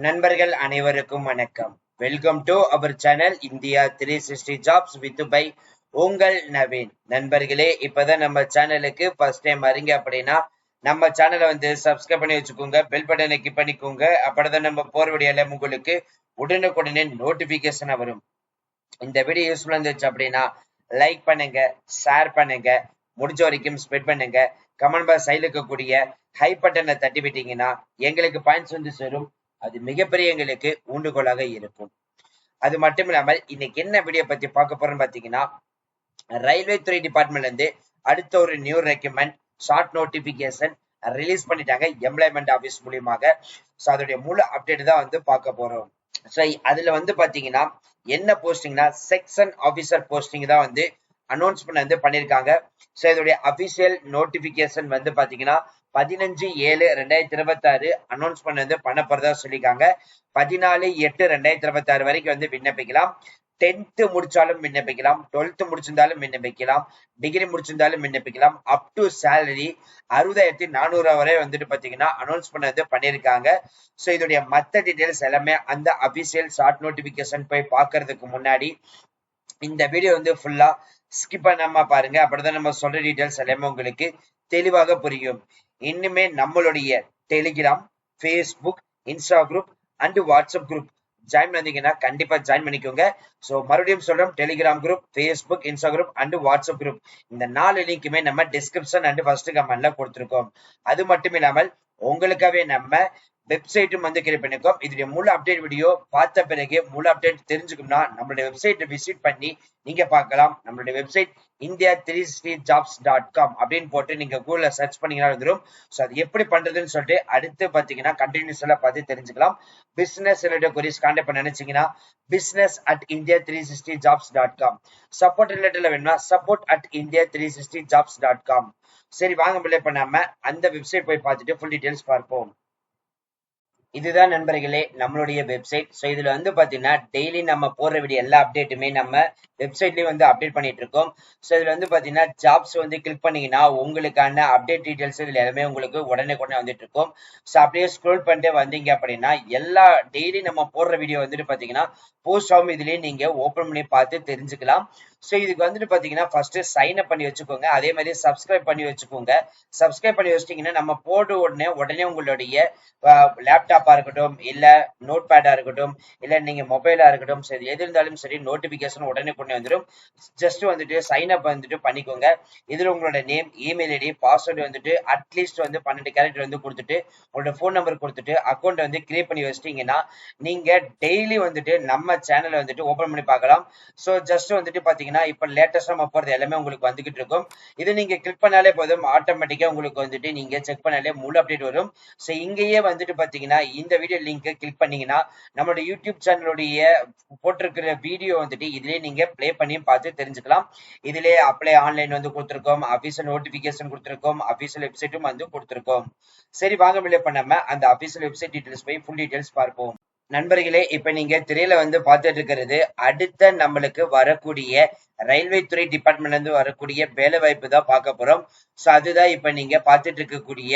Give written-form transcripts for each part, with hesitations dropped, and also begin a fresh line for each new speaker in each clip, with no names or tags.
நண்பர்கள் அனைவருக்கும் வணக்கம். Welcome to our channel India 360 jobs with by உங்கள் நவீன். நண்பர்களே, இப்பதான் நம்ம சேனலுக்கு ஃபர்ஸ்ட் டைம் வரீங்க அப்படின்னா நம்ம சேனலை வந்து சப்ஸ்கிரைப் பண்ணி வச்சுக்கோங்க, பெல் பட்டனை கிளிக் பண்ணிக்கோங்க. அப்படிதான் நம்ம போற வீடியோல உங்களுக்கு உடனுக்குடனே நோட்டிபிகேஷன் வரும். இந்த வீடியோ யூஸ்ஃபுல்லா இருந்துச்சு அப்படின்னா லைக் பண்ணுங்க, ஷேர் பண்ணுங்க, முடிஞ்ச வரைக்கும் ஸ்ப்ரெட் பண்ணுங்க. கமெண்ட் பாக்ஸ் சைடுல இருக்கக்கூடிய ஹை பட்டனை தட்டி விட்டீங்கன்னா எங்களுக்கு பாயிண்ட்ஸ் வந்து சேரும். அது மிகப்பெரிய எங்களுக்கு ஊண்டுகோலாக இருக்கும். அது மட்டும் இல்லாமல் இன்னைக்கு என்ன வீடியோ பத்தி பார்க்க போறோம்னு பாத்தீங்கன்னா, ரயில்வே துறை டிபார்ட்மெண்ட்ல இருந்து அடுத்த ஒரு நியூ ரெக்யூப்மெண்ட் ஷார்ட் நோட்டிபிகேஷன் ரிலீஸ் பண்ணிட்டாங்க எம்ப்ளாய்மெண்ட் ஆபீஸ் மூலியமாக. ஸோ அதோடைய முழு அப்டேட் தான் வந்து பார்க்க போறோம். ஸோ அதுல வந்து பாத்தீங்கன்னா என்ன போஸ்டிங்னா செக்ஷன் ஆபீசர் போஸ்டிங் தான் வந்து அனௌன்ஸ்மெண்ட் வந்து பண்ணிருக்காங்க. ஸோ இதோடைய அபிஷியல் நோட்டிபிகேஷன் வந்து பாத்தீங்கன்னா 15/7/2026 அனௌன்ஸ்மெண்ட் வந்து பண்ண போறதா சொல்லியிருக்காங்க. 14/8/2026 வரைக்கும் வந்து விண்ணப்பிக்கலாம். 10th முடிச்சாலும் விண்ணப்பிக்கலாம், 12th முடிச்சிருந்தாலும் விண்ணப்பிக்கலாம், டிகிரி முடிச்சிருந்தாலும் விண்ணப்பிக்கலாம். அப் டு சேலரி 60,400 வரை வந்துட்டு பாத்தீங்கன்னா அனௌன்ஸ்மெண்ட் வந்து பண்ணியிருக்காங்க. ஸோ இதோடைய மற்ற டீடைல்ஸ் எல்லாமே அந்த அபிஷியல் ஷார்ட் நோட்டிபிகேஷன் போய் பார்க்கறதுக்கு முன்னாடி இந்த வீடியோ வந்து ஃபுல்லா ஸ்கிப் பண்ணாம பாருங்க. அப்படிதான் நம்ம சொல்ற டீடைல்ஸ் எல்லாமே உங்களுக்கு தெளிவாக புரியும். இன்னுமே நம்மளுடைய Telegram, Facebook, Insta group and WhatsApp group join பண்ணீங்கன்னா கண்டிப்பா ஜாயின் பண்ணிக்கோங்க. ஸோ மறுபடியும் சொல்றோம், Telegram group, Facebook, Insta group and WhatsApp group இந்த 4 லிங்க்குமே நம்ம டிஸ்கிரிப்ஷன் அண்ட் ஃபர்ஸ்ட் கமெண்ட்ல கொடுத்துருக்கோம். அது மட்டும் இல்லாமல் உங்களுக்காகவே நம்ம வெப்சைட்டும் வந்து கிரியேட் பண்ணிருக்கோம். இதோட முழு அப்டேட் வீடியோ பார்த்த பிறகு முழு அப்டேட் தெரிஞ்சுக்கணும்னா நம்மளுடைய வெப்சைட்டை விசிட் பண்ணி நீங்க பார்க்கலாம். நம்மளுடைய வெப்சைட் india360jobs.com அப்படின்னு போட்டு நீங்க கூகுள்ல சர்ச் பண்ணீங்கன்னா வந்துடும். ஸோ அது எப்படி பண்றதுன்னு சொல்லிட்டு அடுத்து பாத்தீங்கன்னா கண்டினியூஸ்ல பார்த்து தெரிஞ்சுக்கலாம். பிசினஸ் ரிலேட்டட் கொரிஸ் கான்டாக்ட் பண்ண நினைச்சீங்கன்னா business@india360jobs.com, சப்போர்ட் ரிலேட்டட்ல வேணும்னா support@india360jobs.com. சரி, வாங்க பிள்ளை பண்ணாம அந்த வெப்சைட் போய் பார்த்துட்டு ஃபுல் டீடைல்ஸ் பார்ப்போம். இதுதான் நண்பர்களே நம்மளுடைய வெப்சைட். ஸோ இதுல வந்து பாத்தீங்கன்னா டெய்லி நம்ம போடுற வீடியோ எல்லா அப்டேட்டுமே நம்ம வெப்சைட்லயும் வந்து அப்டேட் பண்ணிட்டு இருக்கோம். ஸோ இதுல வந்து பாத்தீங்கன்னா ஜாப்ஸ் வந்து கிளிக் பண்ணீங்கன்னா உங்களுக்கான அப்டேட் டீடைல்ஸ் இதுல எல்லாமே உங்களுக்கு உடனே வந்துட்டு இருக்கும். ஸோ அப்படியே ஸ்க்ரோல் பண்ணிட்டு வந்தீங்க அப்படின்னா எல்லா டெய்லி நம்ம போடுற வீடியோ வந்துட்டு பாத்தீங்கன்னா போஸ்ட் ஆகும். இதுலயே நீங்க ஓபன் பண்ணி பார்த்து தெரிஞ்சுக்கலாம். ஸோ இதுக்கு வந்துட்டு பாத்தீங்கன்னா ஃபர்ஸ்ட் சைன் அப் பண்ணி வச்சுக்கோங்க. அதே மாதிரி சப்ஸ்கிரைப் பண்ணி வச்சுக்கோங்க. சப்ஸ்கிரைப் பண்ணி வச்சிட்டீங்கன்னா நம்ம போடு உடனே உங்களுடைய லேப்டாப்பா இருக்கட்டும், இல்ல நோட் பேடா இருக்கட்டும், இல்ல நீங்க மொபைலா இருக்கட்டும், சரி எது இருந்தாலும் சரி நோட்டிபிகேஷன் உடனே கொண்டு வந்துடும். ஜஸ்ட் வந்துட்டு சைன் அப் வந்துட்டு பண்ணிக்கோங்க. இதுல உங்களோட நேம், இமெயில் ஐடி, பாஸ்வேர்டு வந்துட்டு அட்லீஸ்ட் வந்து 12 கேரக்டர் வந்து கொடுத்துட்டு உங்களோட போன் நம்பர் கொடுத்துட்டு அக்கௌண்ட் வந்து கிரியேட் பண்ணி வச்சிட்டீங்கன்னா நீங்க டெய்லி வந்துட்டு நம்ம சேனல் வந்துட்டு ஓபன் பண்ணி பார்க்கலாம். ஸோ ஜஸ்ட் வந்துட்டு பாத்தீங்கன்னா இப்ப லேட்டஸ்டா நம்ம போறது எல்லாமே உங்களுக்கு வந்துகிட்டு இருக்கும். இது நீங்க கிளிக் பண்ணாலே போதும், ஆட்டோமேட்டிக்கா உங்களுக்கு வந்துட்டு நீங்க செக் பண்ணாலே முழு அப்டேட் வரும். ஸோ இங்கேயே வந்துட்டு பாத்தீங்கன்னா இந்த வீடியோ லிங்கை கிளிக் பண்ணீங்கன்னா நம்மளோட யூடியூப் சேனலுடைய போட்டிருக்கிற வீடியோ வந்துட்டு இதுலயே நீங்க பிளே பண்ணி பார்த்து தெரிஞ்சுக்கலாம். இதுலயே அப்ளை ஆன்லைன் வந்து கொடுத்துருக்கோம், அபிஷியல் நோட்டிபிகேஷன் கொடுத்துருக்கோம், அபிஷியல் வெப்சைட்டும் வந்து கொடுத்துருக்கோம். சரி, வாங்க பிள்ளை பண்ணாம அந்த அபிஷியல் வெப்சைட் டீடைல்ஸ் போய் ஃபுல் டீடைல்ஸ் பார்ப்போம். நண்பர்களே, இப்ப நீங்க திரையில வந்து பார்த்துட்டு இருக்கிறது அடுத்த நம்மளுக்கு வரக்கூடிய ரயில்வே துறை டிபார்ட்மெண்ட்ல இருந்து வரக்கூடிய வேலை வாய்ப்பு தான் பார்க்க போறோம். ஸோ அதுதான் இப்ப நீங்க பார்த்துட்டு இருக்கக்கூடிய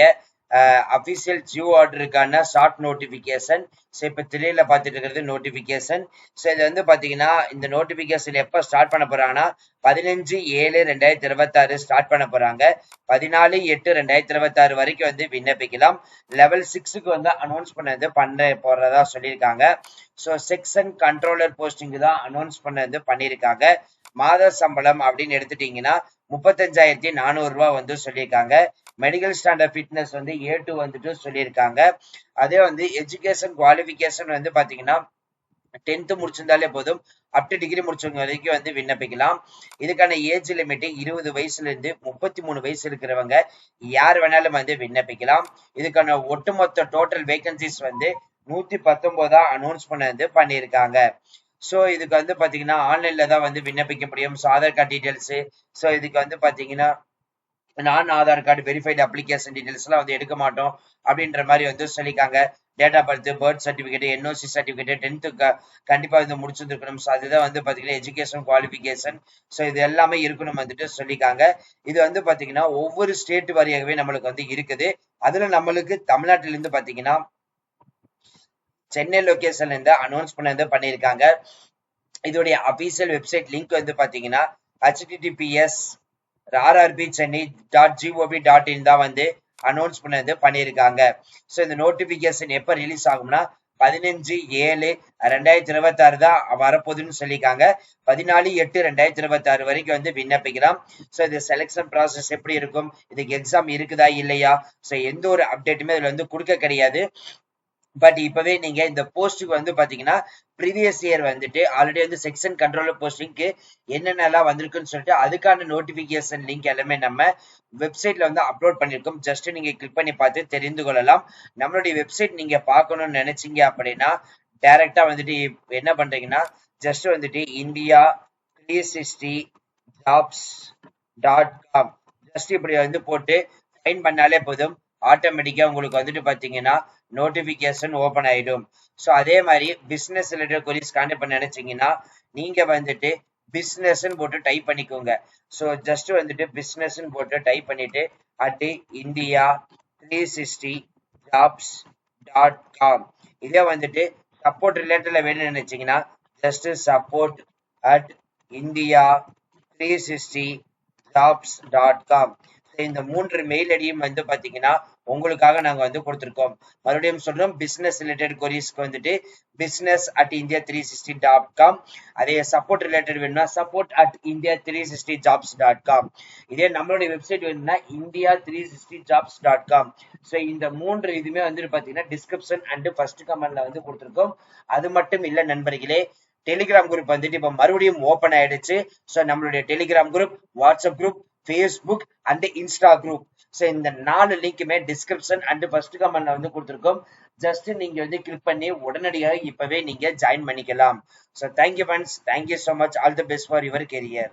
அபிஷியல் ஜியோ ஆர்டருக்கான ஷார்ட் நோட்டிபிகேஷன். ஸோ இப்ப திரையில பார்த்துட்டு இருக்கிறது நோட்டிபிகேஷன். ஸோ இது வந்து பாத்தீங்கன்னா இந்த நோட்டிபிகேஷன் எப்ப ஸ்டார்ட் பண்ண போறாங்கன்னா 15/7/2026 ஸ்டார்ட் பண்ண போறாங்க. 14/8/2026 வரைக்கும் வந்து விண்ணப்பிக்கலாம். லெவல் 6க்கு வந்து அனௌன்ஸ் பண்ண போறதா சொல்லியிருக்காங்க. ஸோ செக்ஷன் கண்ட்ரோலர் போஸ்டிங் தான் அனௌன்ஸ் பண்ணியிருக்காங்க. மாத சம்பளம் அப்படின்னு எடுத்துட்டீங்கன்னா 35,400 ரூபாய் வந்து சொல்லியிருக்காங்க. மெடிக்கல் ஸ்டாண்டர்ட் ஃபிட்னஸ் வந்து A2 வந்துட்டு சொல்லியிருக்காங்க. அதே வந்து எஜுகேஷன் குவாலிஃபிகேஷன் வந்து பாத்தீங்கன்னா 10th முடிச்சிருந்தாலே போதும், அப் டு டிகிரி முடிச்சவங்க வரைக்கும் வந்து விண்ணப்பிக்கலாம். இதுக்கான ஏஜ் லிமிட் 20 வயசுல இருந்து 33 வயசு இருக்கிறவங்க யார் வேணாலும் வந்து விண்ணப்பிக்கலாம். இதுக்கான ஒட்டுமொத்த டோட்டல் வேகன்சிஸ் வந்து 119 அனௌன்ஸ் பண்ணியிருக்காங்க. ஸோ இதுக்கு வந்து பாத்தீங்கன்னா ஆன்லைன்ல தான் வந்து விண்ணப்பிக்க முடியும். So Aadhaar card details, so இதுக்கு வந்து பாத்தீங்கன்னா நான் Aadhaar card verified application details எல்லாம் வந்து எடுக்க மாட்டோம் அப்படின்ற மாதிரி வந்து சொல்லியிருக்காங்க. Date of birth, birth certificate, NOC certificate, 10th கண்டிப்பா வந்து முடிச்சிருக்கணும். ஸோ அதுதான் வந்து பாத்தீங்கன்னா எஜுகேஷன் குவாலிஃபிகேஷன். ஸோ இது எல்லாமே இருக்கணும் வந்துட்டு சொல்லியிருக்காங்க. இது வந்து பாத்தீங்கன்னா ஒவ்வொரு ஸ்டேட் வாரியாகவே நம்மளுக்கு வந்து இருக்குது. அதுல நம்மளுக்கு தமிழ்நாட்டில இருந்து பாத்தீங்கன்னா சென்னை லொகேஷன்ல இருந்து அனௌன்ஸ் பண்ணியிருக்காங்க. இதோடைய அபிஷியல் வெப்சைட் லிங்க் வந்து பாத்தீங்கன்னா https rrbchennai.gov.in தான் வந்து அனௌன்ஸ் பண்ணியிருக்காங்க. ஸோ இந்த நோட்டிபிகேஷன் எப்ப ரிலீஸ் ஆகும்னா 15/7/2026 தான் வரப்போகுதுன்னு சொல்லியிருக்காங்க. 14/8/2026 வரைக்கும் வந்து விண்ணப்பிக்கலாம். ஸோ இது செலெக்ஷன் ப்ராசஸ் எப்படி இருக்கும், இதுக்கு எக்ஸாம் இருக்குதா இல்லையா, ஸோ எந்த ஒரு அப்டேட்டுமே இதுல வந்து கொடுக்க கிடையாது. பட் இப்பவே நீங்க இந்த போஸ்டுக்கு வந்து பாத்தீங்கன்னா ப்ரீவியஸ் இயர் வந்துட்டு ஆல்ரெடி வந்து செக்ஷன் கண்ட்ரோலர் போஸ்டிங்க்கு என்னென்னலாம் வந்திருக்குன்னு சொல்லிட்டு அதுக்கான நோட்டிபிகேஷன் லிங்க் எல்லாமே நம்ம வெப்சைட்ல வந்து அப்லோட் பண்ணிருக்கோம். ஜஸ்ட் நீங்க கிளிக் பண்ணி பார்த்து தெரிந்து கொள்ளலாம். நம்மளுடைய வெப்சைட் நீங்க பார்க்கணும்னு நினைச்சீங்க அப்படின்னா டைரக்டா வந்துட்டு என்ன பண்றீங்கன்னா ஜஸ்ட் வந்துட்டு India360jobs.com ஜஸ்ட் இப்படி வந்து போட்டு ஃபைன் பண்ணாலே போதும். ஆட்டோமேட்டிக்கா உங்களுக்கு வந்துட்டு பாத்தீங்கன்னா நோட்டிபிகேஷன் ஓபன் ஆயிடும். ஸோ அதே மாதிரி பிசினஸ் ரிலேட்டட் கொரிஸ் கான்டெக்ட் பண்ண நினைச்சீங்கன்னா நீங்க வந்துட்டு பிசினஸ் போட்டு டைப் பண்ணிக்கோங்க. ஸோ ஜஸ்ட் வந்துட்டு பிசினஸ் போட்டு டைப் பண்ணிட்டு India360jobs.com இதே வந்துட்டு சப்போர்ட் ரிலேட்டட்ல வேணும்னு நினைச்சீங்கன்னா ஜஸ்ட் support@india360jobs.com இந்த 3 மெயில் ஐடியும் வந்து பாத்தீங்கன்னா உங்களுக்காக நாங்க வந்து கொடுத்திருக்கோம். மறுபடியும் சொல்றோம், பிசினஸ் ரிலேட்டட் கொரிஸ்க்கு வந்துட்டு business@india360.com, அதே சப்போர்ட் ரிலேட்டட் வேணும்னா support@india360jobs.com, இதே நம்மளுடைய வெப்சைட் வேணும்னா India360jobs.com. ஸோ இந்த 3 இதுமே வந்து பாத்தீங்கன்னா டிஸ்கிரிப்ஷன் அண்ட் ஃபர்ஸ்ட் கமெண்ட்ல வந்து கொடுத்திருக்கோம். அது மட்டும் இல்ல நண்பர்களே, டெலிகிராம் குரூப் வந்துட்டு இப்ப மறுபடியும் ஓபன் ஆயிடுச்சு. ஸோ நம்மளுடைய Telegram group, WhatsApp group, Facebook and Insta group, so இந்த 4 லிங்க்குமே டிஸ்கிரிப்ஷன் அண்ட் ஃபர்ஸ்ட் கமெண்ட்ல வந்து கொடுத்துருக்கோம். ஜஸ்ட் நீங்க வந்து கிளிக் பண்ணி உடனடியாக இப்பவே நீங்க ஜாயின் பண்ணிக்கலாம். So thank you friends, thank you so much, all the best for your career.